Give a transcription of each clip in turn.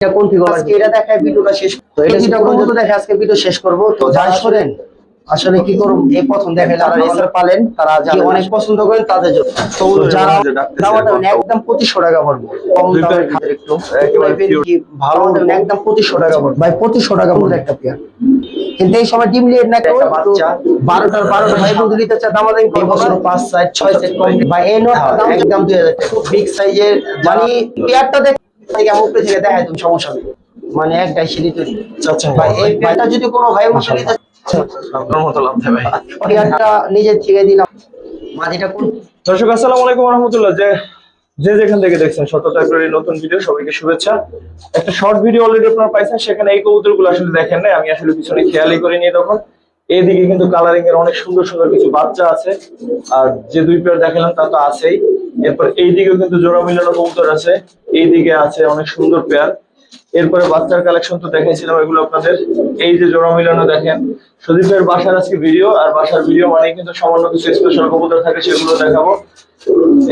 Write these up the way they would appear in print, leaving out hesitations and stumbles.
কোন ফিগার আজকে এটা দেখায় ভিডিওটা শেষ তো এটা যেটা করব তো দেখে আজকে ভিডিও শেষ করব তো যাই শুনেন আসলে কি করব এই প্রথম দেখাইলে যারা রেসার পালেন তারা যারা অনেক পছন্দ করেন তাদের জন্য তো যারা দামটা একদম 2500 টাকা পড়বে কম দামে খাদের একটু একেবারে কি ভালো একদম 2500 টাকা পড়বে ভাই 2500 টাকা পড়বে একটা পেয়ার কিন্তু এই সময় ডিম লিয়ে না একটা বাচ্চা 12টার ভাই বন্ধু নিতে চা দাম দেন এই বছর 5 সাইজ 6 সেট কম ভাই এই নোট দাম একদম 2000 টাকা খুব বিগ সাইজের মানে পেয়ারটা থেকে আমি উপরে থেকে দেখাই তুমি সমস্যা নেই মানে একটাই সিঁড়ি তৈরি আচ্ছা ভাই এই পেয়ারটা যদি কোনো ভাই বন্ধু নিতে আপনার মতো লাভ ভাই পেয়ারটা নিজে থেকে দিলাম মাটিটা কোন দর্শক আসসালামু আলাইকুম ওয়া রাহমাতুল্লাহ যে যেখান থেকে দেখছেন সততা এর নতুন ভিডিও সবাইকে শুভেচ্ছা একটা শর্ট ভিডিও অলরেডি আপনারা পাইছেন সেখানে এই কবুতরগুলো আসলে দেখেন না আমি আসলে পিছনে খেয়ালই করিনি তখন এইদিকে কিন্তু কালারিং এর অনেক সুন্দর সুন্দর কিছু বাচ্চা আছে আর যে দুই পেয়ার দেখালাম তা তো আছেই এরপর এইদিকেও কিন্তু জোড়া মিলানো কবুতর আছে এইদিকে আছে অনেক সুন্দর পেয়ার এরপরে বাচ্চার কালেকশন তো দেখাইছিলাম এগুলো আপনাদের এই যে জোড়া মিলানো দেখেন সুদীপের বাসার আজকে ভিডিও আর বাসার ভিডিও মানে কিন্তু সামান্য কিছু স্পেশাল কবুতর থাকে সেগুলো দেখাবো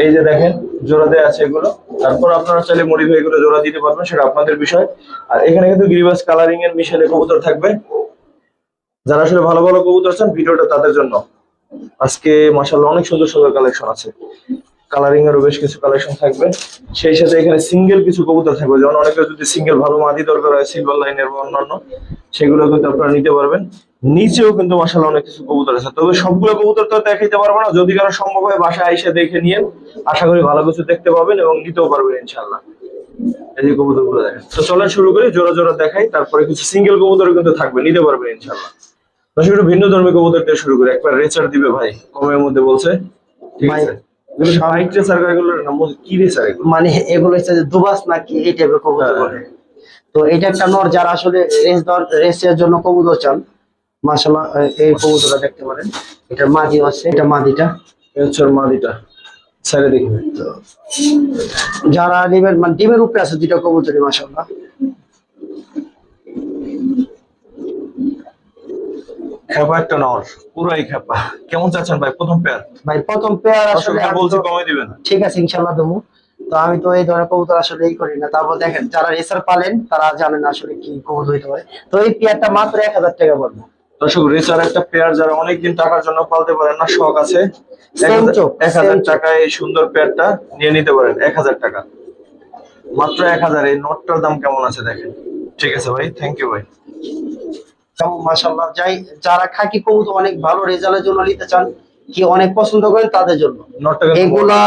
এই যে দেখেন জোড়া দেয়া আছে এগুলো তারপর আপনারা চাইলে মডিফাই করে জোড়া দিতে পারবেন সেটা আপনাদের বিষয় আর এখানে কিন্তু গিরিবাস কালারিং এর মিশেলে কবুতর থাকবে যারা আসলে ভালো ভালো কবুতর চান ভিডিওটা তাদের জন্য আজকে মাশাআল্লাহ অনেক সুন্দর সুন্দর কালেকশন আছে কালারিং এরও বেশ কিছু কালেকশন থাকবে সেই সাথে এখানে সিঙ্গেল কিছু কবুতর থাকবে যেমন অনেকের যদি সিঙ্গেল ভালো মাদি দরকার হয় সিলভার লাইনের বা অন্যান্য সেগুলো কিন্তু আপনারা নিতে পারবেন নিচেও কিন্তু মাশাআল্লাহ অনেক কিছু কবুতর আছে তবে সবগুলো কবুতর তো দেখাইতে পারবো না যদি কারো সম্ভব হয় বাসায় এসে দেখে নিয়ে আশা করি ভালো কিছু দেখতে পাবেন এবং নিতেও পারবেন ইনশাআল্লাহ এই যে কবুতরগুলো দেখেন তো চলেন শুরু করি জোড়া জোড়া দেখাই তারপরে কিছু সিঙ্গেল কবুতর কিন্তু থাকবে নিতে পারবেন ইনশাআল্লাহ দর্শক একটু ভিন্ন ধর্মী কবুতর দিয়ে শুরু করি একবার রেচার দিবে ভাই কমের মধ্যে বলছে ঠিক আছে মানে এগুলো হচ্ছে দুবাস নাকি এই টাইপের কবুতর বলে তো এটা একটা নর যারা আসলে রেসের জন্য কবুতর চান মাশাআল্লাহ এই কবুতরটা দেখতে পারেন এটা মাদি আছে এটা মাদিটা হচ্ছে মাদিটা সাইডে দেখবেন তো যারা নেবেন মানে ডিমের উপরে আছে দুটো কবুতরই মাশাআল্লাহ খেপা একটা নর পুরাই খেপা কেমন চাচ্ছেন ভাই প্রথম পেয়ার ভাই প্রথম পেয়ার আসলে বলছি কমাই দিবেন ঠিক আছে ইনশাআল্লাহ দেবো তো আমি তো এই ধরনের কবুতর আসলে এই করি না তারপর দেখেন যারা রেসার পালেন তারা জানেন আসলে কি কবুতর হইতে পারে তো এই পেয়ারটা মাত্র 1000 টাকা পড়বে দর্শক রেসার একটা পেয়ার যারা অনেকদিন টাকার জন্য পালতে পারেন না শখ আছে 1000 টাকায় এই সুন্দর পেয়ারটা নিয়ে নিতে পারেন 1000 টাকা মাত্র 1000 এই নোটটার দাম কেমন আছে দেখেন ঠিক আছে ভাই থ্যাংক ইউ ভাই মাশাআল্লাহ যারা খাকি কবুতর অনেক ভালো রেজাল্টের জন্য নিতে চান কি অনেক পছন্দ করেন তাদের জন্য এগুলা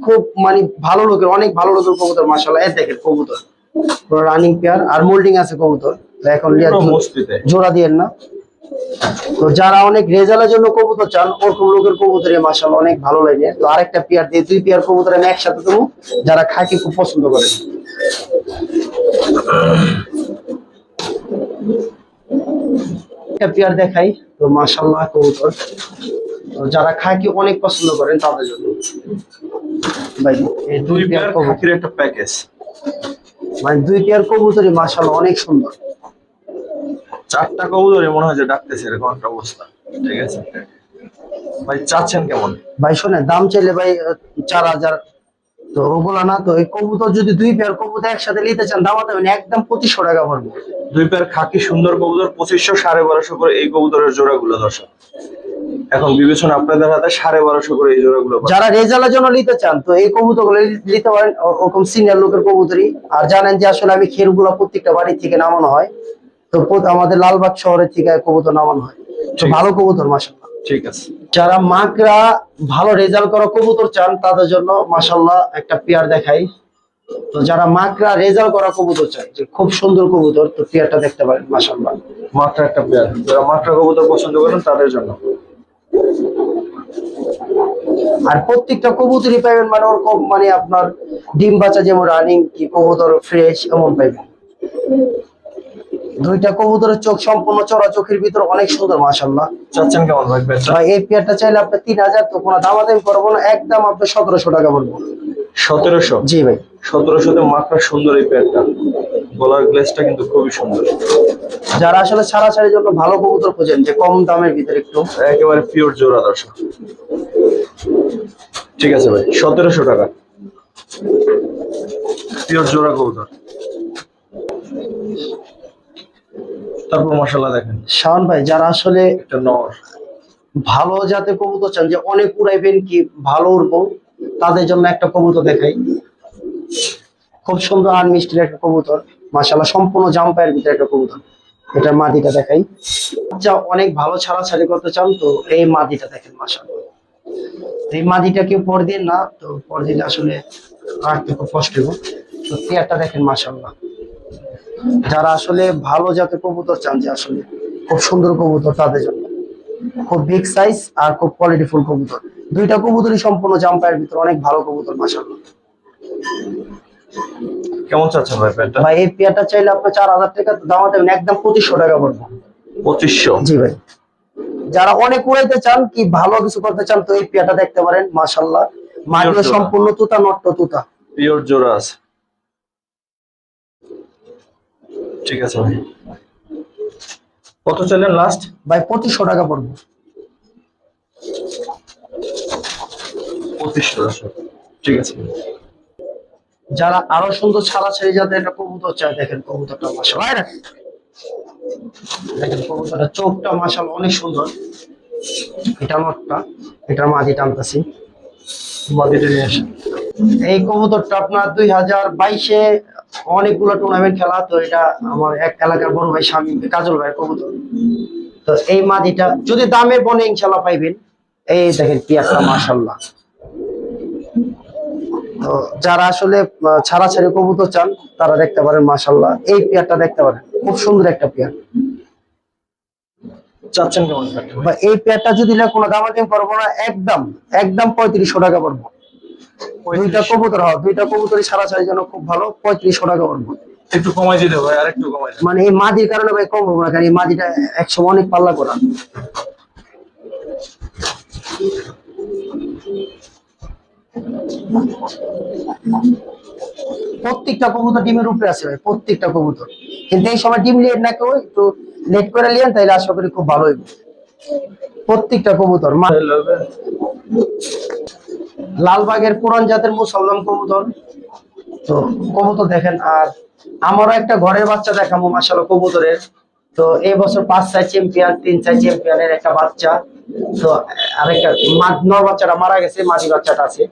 খুব মানে ভালো লোকের অনেক ভালো লোকের কবুতর মাশাআল্লাহ এই দেখেন কবুতর পুরো রানিং পেয়ার আর মোল্ডিং আছে কবুতর এখন জোড়া দিয়েন না তো যারা অনেক রেজাল্টের জন্য কবুতর চান ওরকম লোকের কবুতরে মাশাআল্লাহ অনেক ভালো লাগে তো আরেকটা পেয়ার দিয়ে দুই পেয়ার কবুতর আমি একসাথে দেবো যারা খাকি খুব পছন্দ করেন পেয়ার দেখাই তো মাশাআল্লাহ কবুতর যারা খাকি অনেক পছন্দ করেন তাদের জন্য ভাই এই দুই পেয়ার কবুতরের একটা প্যাকেজ মানে দুই পেয়ার কবুতরই মাশাআল্লাহ অনেক সুন্দর চারটা কবুতরই মনে হয় যে ডাকতেছে এরকম একটা অবস্থা ঠিক আছে ভাই চাচ্ছেন কেমন ভাই শোনেন দাম চাইলে ভাই 4000 তো ওগুলা না তো এই কবুতর যদি দুই পেয়ার কবুতর একসাথে নিতে চান দাম হবে একদম 2500 টাকা পড়বে দুই পেয়ার খাকি সুন্দর কবুতর 2500 1250 করে এই কবুতরের জোড়াগুলো দর্শক এখন বিবেচনা আপনাদের হাতে 1250 করে এই জোড়াগুলো যারা রেজাল্টের জন্য নিতে চান তো এই কবুতরগুলো নিতে পারেন ওরকম সিনিয়র লোকের কবুতরই আর জানেন যে আসলে আমি খেরগুলো প্রত্যেকটা বাড়ি থেকে নামানো হয় তো আমাদের লালবাগ শহরের থেকে কবুতর নামানো হয় ভালো কবুতর মাশাআল্লাহ ঠিক আছে যারা মাকড়া ভালো রেজাল্ট করা কবুতর চান তাদের জন্য মাশাআল্লাহ একটা পেয়ার দেখাই তো যারা মাকড়া রেজাল্ট করা কবুতর চায় যে খুব সুন্দর কবুতর তো পেয়ারটা দেখতে পারেন মাশাআল্লাহ মাকড়া একটা পেয়ার যারা মাকড়া কবুতর পছন্দ করেন তাদের জন্য আর প্রত্যেকটা কবুতরই পাবেন মানে ওরকম মানে আপনার ডিম বাচ্চা যেমন রানিং কি কবুতর ফ্রেশ এমন পাবেন দুইটা কবুতরের চোখ সম্পূর্ণ চড়া চোখের ভিতর অনেক সুন্দর মাশাআল্লাহ চাচ্ছেন কেমন ভাই এই পেয়ারটা চাইলে আপনি 3000 তো কোনো দামাদামি করবো না একদম আপনি 1700 টাকা বলবো 1700 জি ভাই 1700 তে মাকড়া সুন্দর এই পেয়ারটা গলার গ্লেসটা কিন্তু খুবই সুন্দর যারা আসলে ছাড়াছাড়ির জন্য ভালো কবুতর খোঁজেন যে কম দামের ভিতরে একটু একেবারে পিওর জোড়া দর্শক ঠিক আছে ভাই 1700 টাকা পিওর জোড়া কবুতর তারপর মাশাআল্লাহ দেখেন শাওন ভাই যারা আসলে একটা নর। ভালো জাতের কবুতর চান, যে অনেক উড়াইবেন কি ভালো উড়বো, তাদের জন্য একটা কবুতর দেখাই। খুব সুন্দর আর মিষ্টির একটা কবুতর মাশাআল্লাহ, সম্পূর্ণ জাম্পায়ের ভিতরে একটা কবুতর। এটা মাদিটা দেখাই। যা অনেক ভালো ছাড়াছাড়ি করতে চান তো এই মাদিটা দেখেন মাশাআল্লাহ। এই মাদিটা কেউ পরদিন না, তো পরদিন আসলে রাখতে খুব কষ্ট হবে। তো পেয়ারটা দেখেন মাশাআল্লাহ। যারা আসলে ভালো জাতের কবুতর চান, যে আসলে খুব সুন্দর কবুতর, তাদের জন্য খুব বিগ সাইজ আর খুব কোয়ালিটিফুল কবুতর। দুইটা কবুতরই সম্পূর্ণ জাম্পায়ের ভিতর, অনেক ভালো কবুতর মাশাআল্লাহ। কেমন চাচ্ছেন ভাই পেয়ারটা? ভাই এই পেয়ারটা চাইলে আপনি 4000 টাকা দাম দেবেন, একদম 2500 টাকা পড়বে। 2500? জি ভাই। যারা অনেক উড়াইতে চান কি ভালো কিছু করতে চান, তো এই পেয়ারটা দেখতে পারেন মাশাআল্লাহ। মাটিও সম্পূর্ণ তুতা, নট্ট তুতা, পিওর জোড়া আছে। ঠিক আছে ভাই, কত চাইলেন লাস্ট? ভাই 2500 টাকা পড়বে। 2500। ঠিক আছে। যারা আরো সুন্দর ছাড়াছাড়ি যাদের একটা কবুতর চায়, দেখেন কবুতরটা মাশাআল্লাহ। দেখেন কবুতরটা চোখটা মাশাআল্লাহ অনেক সুন্দর। এটা নটটা, এটার মাঝি টানতেছি, মাদিটা নিয়ে আসেন। এই কবুতরটা আপনার 2022-এ অনেকগুলো টুর্নামেন্ট খেলা, তো এটা আমার এক এলাকার বড় ভাই স্বামী কাজল ভাইয়ের কবুতর। তো এই মাদিটা যদি দামে বনে ইনশাল্লাহ পাইবেন। এই দেখেন পেয়ারটা মাশাআল্লাহ। তো যারা আসলে ছাড়াছাড়ি কবুতর চান, তারা দেখতে পারেন মাশাআল্লাহ। এই পেয়ারটা দেখতে পারেন, খুব সুন্দর একটা পেয়ার। চাচ্ছেন কেমন পেয়ারটা? বা এই পেয়ারটা যদি না কোনো দামাদামি করবো না, একদম একদম 3500 টাকা পড়বো। দুইটা কবুতর হয়, দুইটা কবুতরই ছাড়াছাড়ির জন্য খুব ভালো, 3500 টাকা পড়বো। একটু কমাই দিতে ভাই, আর একটু কমাই দেন। মানে এই মাদির কারণে ভাই কম হবে না, কারণ এই মাদিটা একসময় অনেক পাল্লা করা। প্রত্যেকটা কবুতর ডিমের উপরে আছে ভাই, প্রত্যেকটা কবুতর। কিন্তু এই সময় ডিম লেট না, কেউ একটু লেট করে নিলেন তাইলে আশা করি খুব ভালো হইবে। প্রত্যেকটা কবুতর লালবাগের পুরান জাতের মুসলমান কবুতর। তো কবুতর দেখেন। আর আমারও একটা ঘরের বাচ্চা দেখাবো মাশাআল্লাহ কবুতরের। তো এই বছর 5 সাইজ চ্যাম্পিয়ন, 3 সাইজ চ্যাম্পিয়নের একটা বাচ্চা। তো আরেকটা নর বাচ্চাটা মারা গেছে, মাদি বাচ্চাটা আছে।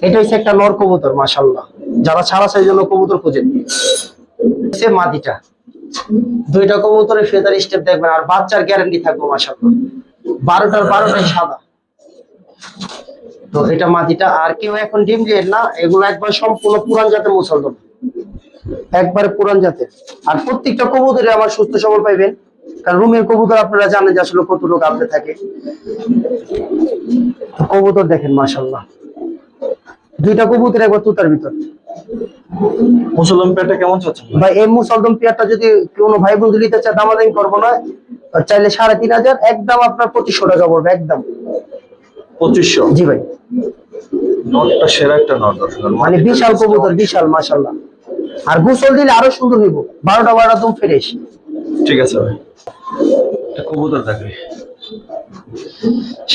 এটা হচ্ছে একটা নর কবুতর মাশাআল্লাহ। যারা ছাড়াছাড়ির জন্য কবুতর খুঁজেন, সে মাদিটা। দুইটা কবুতরের ফেদার স্টেপ দেখবেন, আর বাচ্চার গ্যারান্টি থাকবে মাশাআল্লাহ। 12টার 12টাই সাদা। তো এটা মাদিটা। আর কেউ এখন ডিম দিয়ে না, এগুলো একবার সম্পূর্ণ পুরান জাতের মুসলমান, একবারে পুরান জাতের। আর প্রত্যেকটা কবুতরে আমার সুস্থ সবল পাইবেন, কারণ রুমের কবুতর আপনারা জানেন যে আসলে কতটুকু আপনি থাকে। কবুতর দেখেন মাশাআল্লাহ, দুইটা কবুতর একবার তুতার ভিতর। মুসলমান পেয়ারটা কেমন চাচ্ছেন ভাই এই মুসলমান পেয়ারটা যদি কোনো ভাই বন্ধু নিতে চায়, দামাদামি করবো না, চাইলে 3500, একদম আপনার 2500 টাকা পড়বে একদম। 2500? জি ভাই। নটটা সেরা একটা নট, মানে বিশাল কবুতর, বিশাল মাশাআল্লাহ। আর গোসল দিলে আরো সুন্দর হইব, 12টা একদম ফ্রেশ। ঠিক আছে ভাই, একটা কবুতর দেখাই।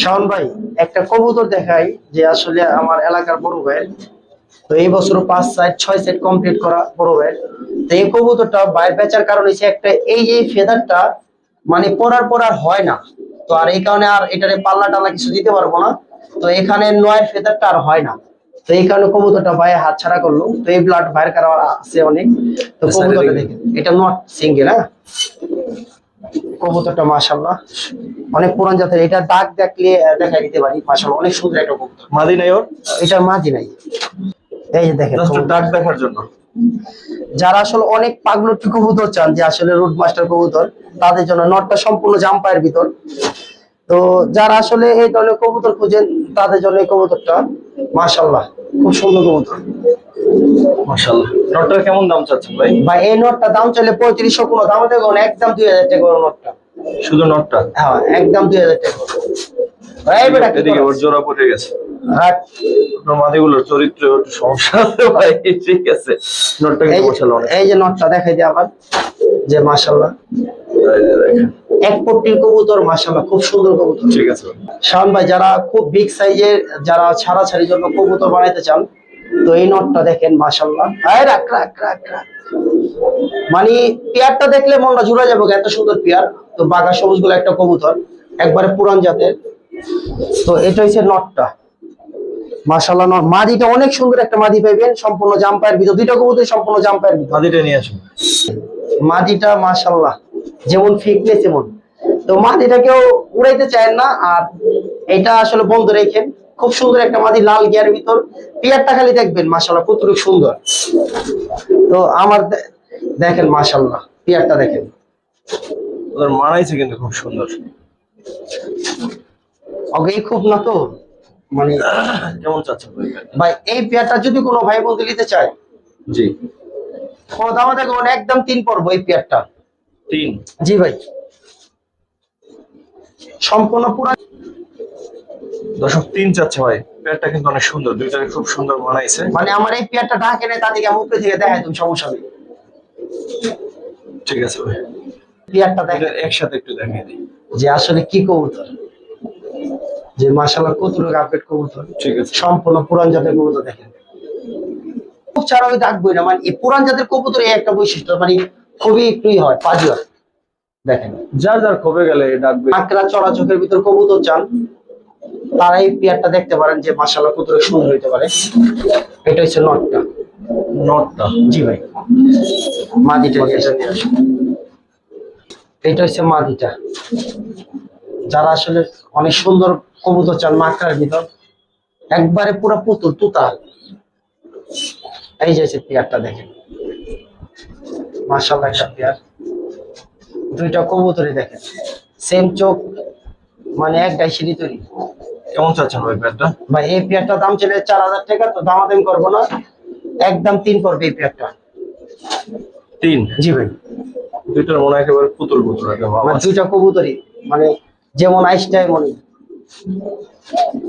শাওন ভাই একটা কবুতর দেখাই, যে আসলে আমার এলাকার বড় ভাই। তো এই বছর 5 সাইড 6 সেট কমপ্লিট করা বড় ভাই। তো এই কবুতরটা বাইরে বেচার কারণ হচ্ছে একটা, এই যে ফেদারটা মানে পরার পর আর হয় না। তো আর এই কারণে আর এটারে পাল্লা টাল্লা কিছু দিতে পারবো না। তো এখানে 9 ফেদারটা আর হয় না। তো এই কারণে কবুতরটা ভাই হাত ছাড়া করলো। তো এই ব্লাড বাইরে করা আছে অনেক। তো কবুতরটা দেখেন, এটা নট সিঙ্গেল। হ্যাঁ, কবুতরটা মাশাআল্লাহ অনেক পুরান জাতের। এটা দাগ দেখলে দেখাই দিতে পারি মাশাআল্লাহ, অনেক সুন্দর একটা কবুতর। মাদি নাই ওর? এটা মাদি নাই। এই যে দেখেন ডাক দেখার জন্য। যারা আসলে অনেক পাগলটি কবুতর চান, যে আসলে রুট মাস্টার কবুতর, তাদের জন্য নটটা সম্পূর্ণ জাম্পায়ের ভিতর। তো যারা আসলে এই ধরনের কবুতর খুঁজেন, তাদের জন্য এই কবুতরটা মাশাআল্লাহ খুব সুন্দর কবুতর। মাশাআল্লাহ। নটটার কেমন দাম চাচ্ছেন ভাই? ভাই এই নটটা দাম চাইলে 3500, কোনো দাম দেবো না, একদম 2000 টাকা নটটা। শুধু নটটা? হ্যাঁ, একদম 2000 টাকা। ভাই বেটা এদিকে ওর জোড়া পড়ে গেছে। হ্যাঁ, আপনার মাদিগুলোর চরিত্র একটু সমস্যা আছে ভাই। ঠিক আছে, নটটা কিন্তু মাশাআল্লাহ অনেক। এই যে নটটা দেখাই দিই আবার, যে মাশাআল্লাহ এক কোটির কবুতর মাশাআল্লাহ, খুব সুন্দর কবুতর। ঠিক আছে শাওন ভাই, যারা খুব বিগ সাইজের, যারা ছাড়াছাড়ির জন্য কবুতর বানাইতে চান, তো এই নটটা দেখেন মাশাআল্লাহ, আয় রাখ রাখ রাখ রাখ, মানে পেয়ারটা দেখলে মনটা জুড়ে যাবে, এত সুন্দর পেয়ার। তো বাঘা সবুজ গুলো একটা কবুতর, একবারে পুরান জাতের। তো এটা হচ্ছে নটটা মাশাআল্লাহ। মাদিটা অনেক সুন্দর একটা মাদি পাইবেন, সম্পূর্ণ জাম্পায়ের ভিতর, দুইটা কবুতর সম্পূর্ণ জাম্পায়ের ভিতর। মাদিটা নিয়ে আসুন। মাদিটা মাশাআল্লাহ যেমন ফিটনেস তেমন। তো মাদিটা কেউ উড়াইতে চায় না, আর এটা আসলে বন্ধ রেখেন, খুব সুন্দর একটা মাদি, লাল গিয়ার ভিতর। পেয়ারটা খালি দেখবেন মাশাআল্লাহ কতটুকু সুন্দর। তো আমার দেখেন মাশাআল্লাহ পেয়ারটা দেখেন, ওদের মানাইছে কিন্তু খুব সুন্দর। ওকে খুব না তো মানে কেমন চাচ্ছেন ভাই? ভাই এই পেয়ারটা যদি কোনো ভাই বন্ধু নিতে চায়, জি কোনো দাম দেখো একদম 3 পড়বো এই পেয়ারটা। 3? জি ভাই, সম্পূর্ণ পুরা। দর্শক 3 চাচ্ছে ভাই। পেয়ারটা কিন্তু অনেক সুন্দর, দুইটাকে খুব সুন্দর মানাইছে। মানে আমার এই পেয়ারটা ঢাকে নেই, তাদেরকে আমি উপরে থেকে দেখাই, তুমি সমস্যা নেই। ঠিক আছে ভাই, পেয়ারটা দেখেন এটা একসাথে একটু দেখিয়ে দিই। যে আসলে কি কবুতর, যে মাশাআল্লাহ কতটুকু আপডেট কবুতর, ঠিক আছে। সম্পূর্ণ পুরান জাতের কবুতর দেখেন। খুব ছাড়া ওই ডাকবই না, মানে এই পুরান জাতের কবুতর এই একটা বৈশিষ্ট্য, মানে খুবই একটুই হয় পাজি হয়। দেখেন যার যার খবে গেলে ডাকবে। আঁকড়া চড়া চোখের ভিতর কবুতর চান, তারা এই পেয়ারটা দেখতে পারেন, যে মাশাআল্লাহ কতটুকু সুন্দর হইতে পারে। এটা হচ্ছে নটটা। নটটা? জি ভাই, মাদিটা নিয়ে আসুন। এটা হচ্ছে মাদিটা। যারা আসলে অনেক সুন্দর কবুতর চান মাকড়ার ভিতর, একবারে পুরো পুতুল তুতাল, এই যে পেয়ারটা দেখেন মাশাআল্লাহ একটা পেয়ার। দুইটা কবুতরই দেখেন সেম চোখ, মানে এক গাই সিঁড়ি তৈরি। কেমন চাচ্ছেন ভাই পেয়ারটা? ভাই এই পেয়ারটা দাম ছিল 4000 টাকা, তো দামাদামি করবো না, একদম 3 পড়বে এই পেয়ারটা। 3? জি ভাই, দুইটার মনে হয় একেবারে পুতুল পুতুল একটা ভাব মানে আছে। দুইটা কবুতরই মানে যেমন আইসটা এমনই।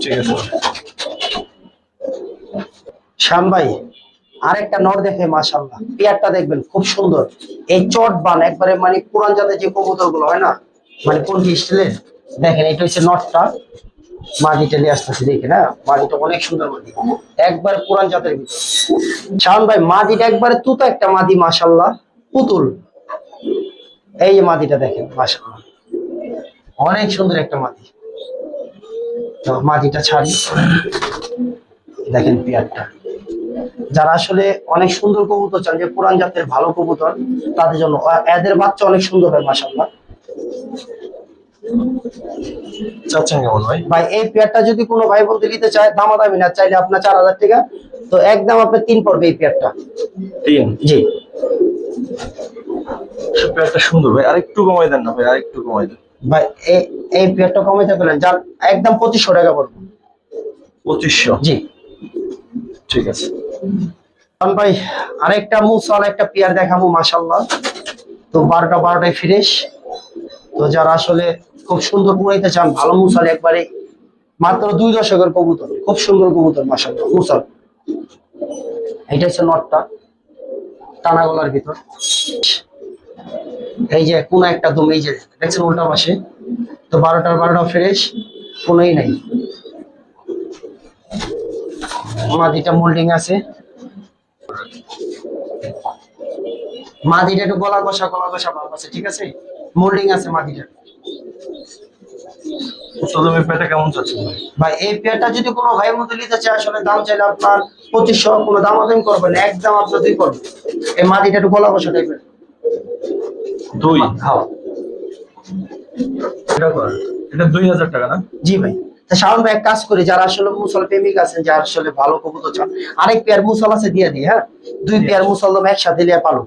ঠিক আছে। শ্যাম ভাই আরেকটা নর দেখে মাশাআল্লাহ, পেয়ারটা দেখবেন খুব সুন্দর। এই চট বান একবারে, মানে পুরান জাতের যে কবুতর গুলো হয় না, মানে কোন স্টাইলের, দেখেন এটা হচ্ছে নটটা। মাদিটা নিয়ে আসতেছি দেখে না, মাদিটা অনেক সুন্দর মাদি, একবারে পুরান জাতের ভিতর। শ্যাম ভাই মাদিটা একবারে তুতা একটা মাদি মাশাআল্লাহ, পুতুল। এই যে মাদিটা দেখেন মাশাআল্লাহ অনেক সুন্দর একটা মাদি। তো মাদিটা ছাড়ি, দেখেন পেয়ারটা। যারা আসলে অনেক সুন্দর কবুতর চান, যে পুরান জাতের ভালো কবুতর, তাদের জন্য এদের বাচ্চা অনেক সুন্দর হয় মাশাআল্লাহ। চাচ্ছেন কেমন ভাই? ভাই এই পেয়ারটা যদি কোনো ভাই বলতে নিতে চায়, দামাদামি না, চাইলে আপনার 4000 টাকা, তো একদম আপনার 3 পড়বে এই পেয়ারটা। 3? জি পেয়ারটা সুন্দর ভাই, আরেকটু কমাই দেন না ভাই, আরেকটু কমাই দেন ভাই। এই পেয়ারটা কমাইতে পারেন, যার একদম 2500 টাকা পড়বে। 2500? জি ঠিক আছে। কারণ ভাই আরেকটা মুসাল একটা পেয়ার দেখাবো মাশাআল্লাহ। তো 12টায় ফ্রেশ। তো যারা আসলে খুব সুন্দর পুরাইতে চান, ভালো মুসাল, একবারে মাত্র 2 দশকের কবুতর, খুব সুন্দর কবুতর মাশাআল্লাহ মুসাল। এটা হচ্ছে নটটা, টানা গলার ভিতর। এই যে কোন একটা দম, এই যে দেখছেন উল্টা পাশে, তো 12টা ফ্রেশ, কোনোই নাই। মাদিটা মোল্ডিং আছে, মাদিটা একটু গলা কষা ভাব আছে, ঠিক আছে, মোল্ডিং আছে মাদিটা। প্রথমে পেয়ারটা কেমন চাচ্ছেন ভাই? ভাই এই পেয়ারটা যদি কোনো ভাই মতো নিতে চায়, আসলে দাম চাইলে আপনার 2500, কোনো দামাদামি করবেন না, একদম আপনার 2 পড়বে। এই মাদিটা একটু গলা কষা টাইপের। 2? হ্যাঁ এটা 2000 টাকা না? জি ভাই। তা শাওন ভাই এক কাজ করি, যারা আসলে মুসল প্রেমিক আছেন, যারা আসলে ভালো কবুতর চান, আরেক পেয়ার মুসল আছে দিয়ে দিই। হ্যাঁ 2 পেয়ার মুসল দাম একসাথে নিয়ে পালো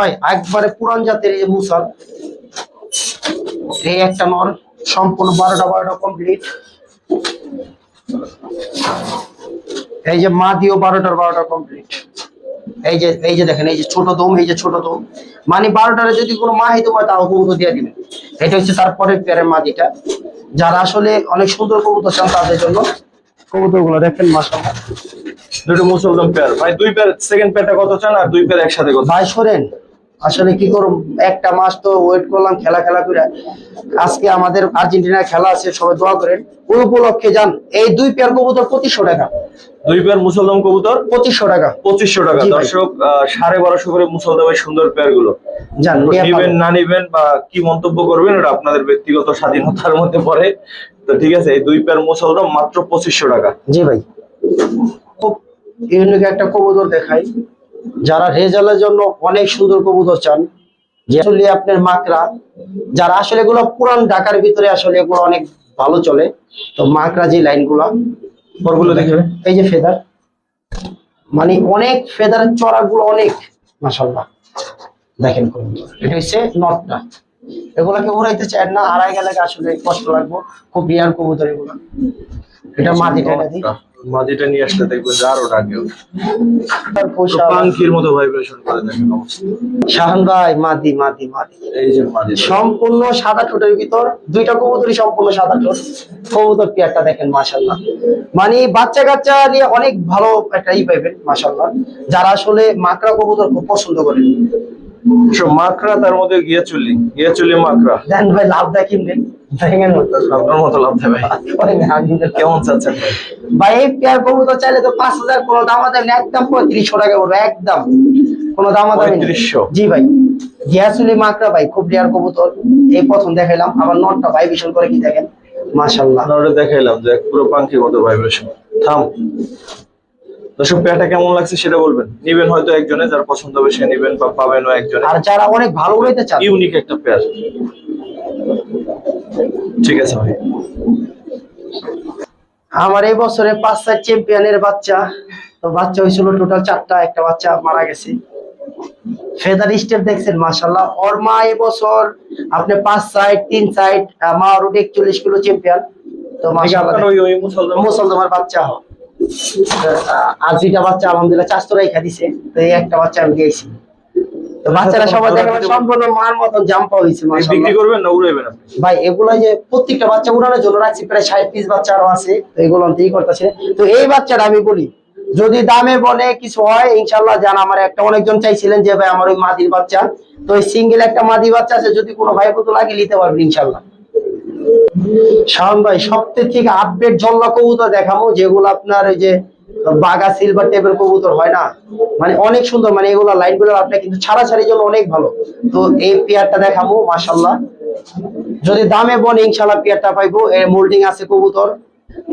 ভাই, একবারে পুরান জাতের এই মুসল। এই একটা নর, সম্পূর্ণ 12টা কমপ্লিট। এই যে মাদিও 12টা কমপ্লিট। এই যে দেখেন, এই যে ছোট দম, এই যে ছোট দম, মানে 12টারে যদি কোনো মাহি তোমার তাও কবুতর দিয়ে দিবেন। এটা হচ্ছে তারপরের পেয়ারের মাদিটা। যারা আসলে অনেক সুন্দর কবুতর চান, তাদের জন্য কবুতর গুলো দেখেন মাশাআল্লাহ। দুটো মুসলমান পেয়ার ভাই, 2 পেয়ার। সেকেন্ড পেয়ারটা কত চান, আর 2 পেয়ার একসাথে কত? ভাই সরেন, আসলে কি করব, একটা মাস তো ওয়েট করলাম খেলা খেলা করে। আজকে আমাদের আর্জেন্টিনার খেলা আছে, সবাই দোয়া করেন। ওই উপলক্ষে যান, এই 2 পেয়ার কবুতর 2500 টাকা। 2 পেয়ার মুসলদম কবুতর 2500 টাকা। 2500 টাকা। জি ভাই। দর্শক 1250 করে মুসলদমের সুন্দর পেয়ার গুলো যান, নিয়ে নিবেন পাবেন। না নিবেন বা কি মন্তব্য করবেন ওটা আপনাদের ব্যক্তিগত স্বাধীনতার মধ্যে পড়ে। তো ঠিক আছে, এই 2 পেয়ার মুসলদম মাত্র 2500 টাকা। জি ভাই। খুব ইউনিক একটা কবুতর দেখাই, যারা রেজাল্টের জন্য অনেক সুন্দর কবুতর চান, যে আসলে আপনার মাকড়া, যারা আসলে এগুলো পুরান ঢাকার ভিতরে আসলে এগুলো অনেক ভালো চলে। তো মাকড়া যে লাইনগুলা ওগুলো দেখবে, এই যে ফেদার, মানে অনেক ফেদারের চড়াগুলো অনেক মাশাআল্লাহ। দেখেন কবুতর, এটা হচ্ছে নটটা। এগুলাকে উড়াইতে চায় না, আড়াই গেলে আসলে কষ্ট লাগবে। খুব রিয়ার কবুতর এগুলো। এটা মাদিটা নাকি মাদিটা নিয়ে আসলে দেখবেন যে আরো ডাকে তার পোষা পাখির মতো ভাইব্রেশন করে দেখেন অবস্থা। শাহান ভাই, মাদি মাদি মাদি এই যে মাদি সম্পূর্ণ সাদা ঠোঁটের ভিতর, 2টা কবুতরই সম্পূর্ণ সাদা ঠোঁট। কবুতর পেয়ারটা দেখেন মাশাআল্লাহ, মানে বাচ্চা কাচ্চা নিয়ে অনেক ভালো একটা পাইবেন মাশাআল্লাহ, যারা আসলে মাকড়া কবুতর খুব পছন্দ করেন। সব মাকড়া, তার মধ্যে গিয়াচুলি মাকড়া। দেন ভাই, লাভ দেখেন রে, দেখেন আপনার মতো লাভ দেয় ভাই। কেমন চাচ্ছেন ভাই? ভাই এই পেয়ার কবুতর চাইলে তো 5000 কোনো দাম দেবেন, একদম 3500 টাকা পড়বে, একদম কোনো দাম দেবেন। 3500? জি ভাই। গিয়াসুলি মাকড়া ভাই, খুব রেয়ার কবুতর, এই প্রথম দেখাইলাম। আবার নটটা ভাই ভীষণ করে কি দেখেন মাশাআল্লাহ। আমরা দেখাইলাম যে পুরো পাখির মতো ভাইব্রেশন। থাম। দর্শক পেয়ারটা কেমন লাগছে সেটা বলবেন। নিবেন হয়তো একজনে, যার পছন্দ হবে সে নিবেন, বা পাবেনও একজনে। আর যারা অনেক ভালো উড়াইতে চান, ইউনিক একটা পেয়ার। ঠিক আছে ভাই। আমার এই বছরে 5 চ্যাম্পিয়নের বাচ্চা, তো বাচ্চা হয়েছিল টোটাল 4টা, একটা বাচ্চা মারা গেছে। ফেদার স্টেপ দেখছেন মাশাআল্লাহ। ওর মা এবছর আপনি 5 সাইড 3 সাইড মা ওর 41 কিলো চ্যাম্পিয়ন। তো মাশাআল্লাহ ওই মুসলমানের বাচ্চা হয়। আর 2টা বাচ্চা আলহামদুলিল্লাহ চাস্তরাই খা দিছে। তো এই একটা বাচ্চা আমি দিয়েছি। তো বাচ্চারা সবাই দেখেন সম্পূর্ণ মার মতন জাম্পা হয়েছে মাশাআল্লাহ। বিক্রি করবেন না উড়াইবেন আপনি? ভাই এগুলা যে প্রত্যেকটা বাচ্চা উড়ানোর জন্য রাখছি, প্রায় 60 পিস বাচ্চা আরো আছে, তো এগুলো অন্তই করতেছে। তো এই বাচ্চাটা আমি বলি, যদি দামে বলে কিছু হয় ইনশাআল্লাহ জান। আমার একটা অনেকজন চাইছিলেন যে ভাই আমার ওই মাদির বাচ্চা, তো ওই সিঙ্গেল একটা মাদি বাচ্চা আছে, যদি কোনো ভাই কত লাগে নিতে পারবেন ইনশাআল্লাহ। শাওন ভাই সবথেকে থেকে আপডেট জল্লা কবুতর দেখাবো, যেগুলো আপনার ওই যে বাগা সিলভার টেপের কবুতর হয় না, মানে অনেক সুন্দর, মানে এগুলো লাইন গুলো আপনার কিন্তু ছাড়াছাড়ির জন্য অনেক ভালো। তো এই পেয়ারটা দেখাবো মাশাআল্লাহ, যদি দামে বলে ইনশাআল্লাহ পেয়ারটা পাইবো। এর মোল্ডিং আছে কবুতর,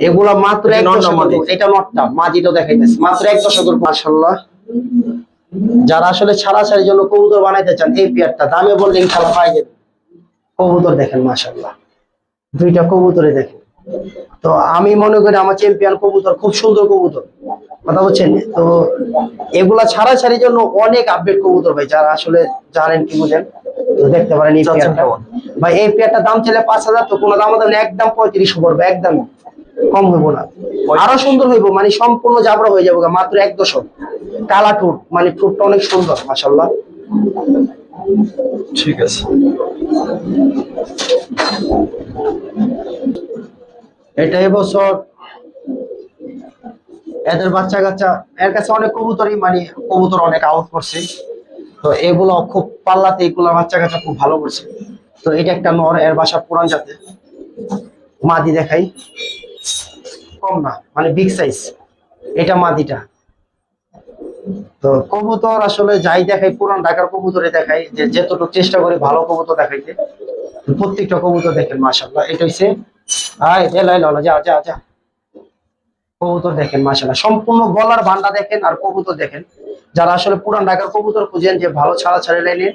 এগুলা মাত্র 1 এটা নটটা, মাদিটা দেখাইতেছে মাত্র 1 দশকের মাশাআল্লাহ। যারা আসলে ছাড়াছাড়ির জন্য কবুতর বানাইতে চান, এই পেয়ারটা দামে বললে ইনশাআল্লাহ পাই যাবেন। কবুতর দেখেন মাশাআল্লাহ, 2টা কবুতরে দেখেন। তো আমি মনে করি আমার চ্যাম্পিয়ন কবুতর খুব সুন্দর কবুতর, কথা বলছেন। তো এগুলা ছাড়াছাড়ির জন্য অনেক আপডেট কবুতর ভাই, যারা আসলে জানেন কি বুঝেন, তো দেখতে পারেন এই পেয়ারটা ভাই। এই পেয়ারটার দাম ছিল 5000, তো কোনো দাম দেবেন একদম 3500 পড়বে, একদম কম হইব না। আরো সুন্দর হইব, মানে সম্পূর্ণ জাবরা হয়ে যাবে মাত্র 1 দশক। কালা ঠোঁট, মানে ঠোঁটটা অনেক সুন্দর মাশাআল্লাহ। ঠিক আছে। এটা এবছর এদের বাচ্চা কাচ্চা, এর কাছে অনেক কবুতরই, মানে কবুতর অনেক আউট করছে। তো এগুলো খুব পাল্লাতে, এগুলো বাচ্চা কাচ্চা খুব ভালো করছে। তো এটা একটা নর, এর বাসা পুরান জাতে। মাদি দেখাই, কম না মানে বিগ সাইজ, এটা মাদিটা। তো কবুতর আসলে যাই দেখাই পুরান ঢাকার কবুতরে দেখাই, যে যতটুকু চেষ্টা করি ভালো কবুতর দেখাইতে। প্রত্যেকটা কবুতর দেখেন মাশাআল্লাহ। এটা হচ্ছে যা যা যা, কবুতর দেখেন মাশাআল্লাহ, সম্পূর্ণ গলার ভান্ডা দেখেন আর কবুতর দেখেন। যারা আসলে পুরান ঢাকার কবুতর খুঁজেন যে ভালো ছাড়া লাইনে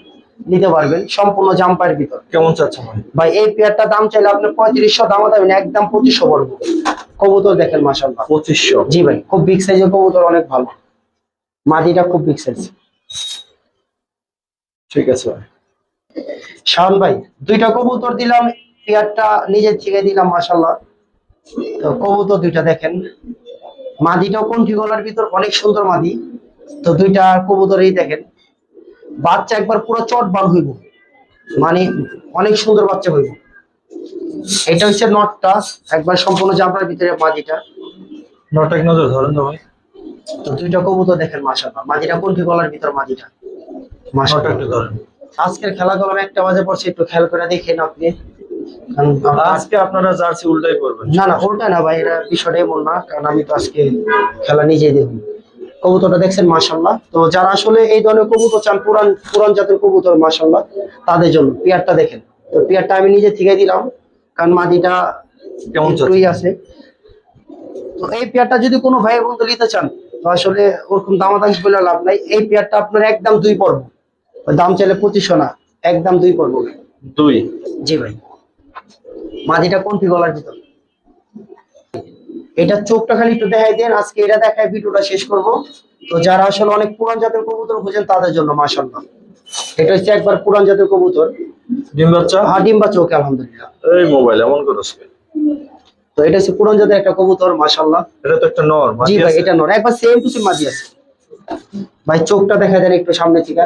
নিতে পারবেন, সম্পূর্ণ জাম্পার ভিতর। কেমন চাচ্ছেন ভাই? এই পেয়ারটা দাম চাইলে আপনি 3500, দাম দেবেন একদম 2500 পড়বো। কবুতর দেখেন মাশাআল্লাহ, 2500? জি ভাই, খুব বিগ সাইজের কবুতর, অনেক ভালো। মাদিটা খুব বিগ সাইজ। ঠিক আছে ভাই। শাওন ভাই 2টা কবুতর দিলাম, পেয়ারটা নিজের থেকে দিলাম মাশাআল্লাহ। তো কবুতর 2টা দেখেন, মাদিটাও কণ্ঠি গলার ভিতর অনেক সুন্দর মাদি। তো 2টা কবুতরই দেখেন, বাচ্চা একবার পুরো চট বার হইব, মানে অনেক সুন্দর বাচ্চা হইব। এটা হচ্ছে নটটা, একবার সম্পূর্ণ জাবরার ভিতরে মাদিটা। নটটা এক নজর ধরেন তো ভাই। তো 2টা কবুতর দেখেন মাশাআল্লাহ, মাদিটা কণ্ঠি গলার ভিতর মাদিটা। মাশাআল্লাহ একটু ধরেন। আজকের খেলা কলম 1টা বাজে পড়ছে, একটু খেয়াল করে দেখেন আপনি। কারণ আজকে আপনারা জার্সি উল্টাই করবেন? না না, উল্টা না ভাই, এটা বিষয়টা এমন না, কারণ আমি তো আজকে খেলা নিজেই দেখব। কবুতরটা দেখছেন মাশাআল্লাহ। তো যারা আসলে এই ধরনের কবুতর চান, পুরান পুরান জাতের কবুতর মাশাআল্লাহ, তাদের জন্য পেয়ারটা দেখেন। তো পেয়ারটা আমি নিজে থেকে দিলাম, কারণ মাদিটা কেমন একটুই আছে। তো এই পেয়ারটা যদি কোনো ভাই বন্ধু নিতে চান, তো আসলে ওরকম দামাদামি বলে লাভ নাই। এই পেয়ারটা আপনার একদম 2 পড়বে, দাম চাইলে 2500 না, একদম 2 পড়বে। 2? জি ভাই। মাদিটা কোন গলার ভিতর, এটা চোখটা খালি একটু দেখাই দেন, আজকে এটা দেখায় ভিডিওটা শেষ করব। তো যারা আসলে অনেক পুরান জাতের কবুতর খুঁজেন তাদের জন্য মাশাআল্লাহ, এটা হচ্ছে একবার পুরান জাতের কবুতর। ডিম বাচ্চা? হ্যাঁ, ডিম বাচ্চা ওকে আলহামদুলিল্লাহ। এই মোবাইল এমন করছ কেন? তো এটা হচ্ছে পুরান জাতের একটা কবুতর মাশাআল্লাহ। এটা তো একটা নর। জি ভাই, এটা নর, একবার সেম টু সেম মাদি আছে ভাই। চোখটা দেখা দেন একটু সামনে থেকে,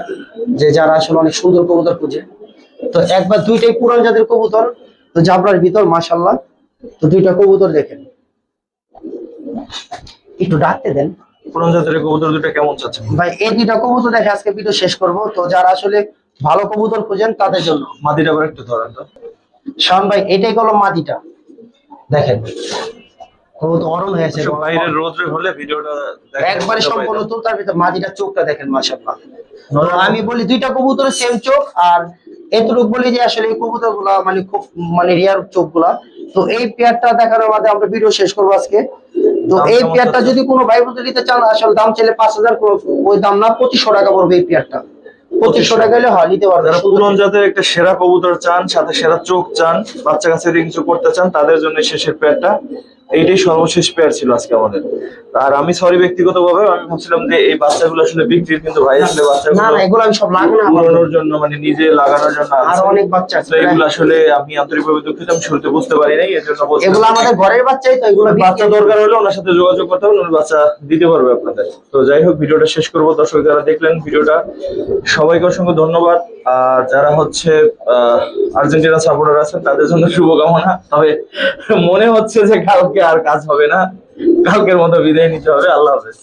যে যারা আসলে অনেক সুন্দর কবুতর খুঁজে। তো একবার দুইটাই পুরান জাতের কবুতর, তো জাবরার ভিতর মাশাআল্লাহ। তো দুইটা কবুতর দেখেন, একটু ডাকতে দেন। পুরান জাতের কবুতর দুটো কেমন চাচ্ছেন ভাই এই দুইটা কবুতর দেখে আজকে ভিডিও শেষ করব। তো যারা আসলে ভালো কবুতর খুঁজেন তাদের জন্য। মাদিটা আবার একটু ধরেন তো। শাওন ভাই, এটাই হলো মাদিটা, দেখেন কবুতর অরণ হয়েছে। বাইরে রোদ্রে হলে ভিডিওটা একবারে সম্পূর্ণ তুলতার ভিতর মাদিটার চোখটা দেখেন মাশাআল্লাহ। আমি বলি দুইটা কবুতরের সেম চোখ, আর এতটুকু বলি যে আসলে এই কবুতর গুলা মানে খুব মানে রিয়ার চোখ গুলা। তো এই পেয়ারটা দেখানোর মাধ্যমে আমরা ভিডিও শেষ করবো আজকে। তো এই পেয়ারটা যদি কোনো ভাই বন্ধু নিতে চান, আসলে দাম চাইলে 5000, ওই দাম না, 2500 টাকা পড়বে এই পেয়ারটা। 2500 টাকা হলে হয় নিতে পারবে। যারা পুরান জাতের একটা সেরা কবুতর চান, সাথে সেরা চোখ চান, বাচ্চা কাছে কিছু করতে চান, তাদের জন্য শেষের পেয়ারটা। এইটাই সর্বশেষ পেয়ার ছিল আজকে আমাদের। আর আমি সরি ব্যক্তিগতভাবে, আমি ভাবছিলাম যে এই বাচ্চাগুলো আসলে বিক্রির, কিন্তু ভাই আসলে না না, এগুলো আমি সব লাগানো লাগানোর জন্য, মানে নিজে লাগানোর জন্য আর অনেক বাচ্চা আছে। তো এগুলো আসলে আমি আন্তরিকভাবে দুঃখিত, আমি শুরুতে বুঝতে পারি নাই, এর জন্য বলছি। এগুলো আমাদের ঘরের বাচ্চাই, তো এগুলো বাচ্চা দরকার হলে ওনার সাথে যোগাযোগ করতে হবে, উনি বাচ্চা দিতে পারবে আপনাদের। তো যাই হোক, ভিডিওটা শেষ করবো। দর্শক যারা দেখলেন ভিডিওটা, সবাইকে অসংখ্য ধন্যবাদ। আর যারা হচ্ছে আর্জেন্টিনা সাপোর্টার আছেন, তাদের জন্য শুভকামনা। তবে মনে হচ্ছে যে কালকে আর কাজ হবে না, কালকের মতো বিদায় নিতে হবে। আল্লাহ হাফেজ।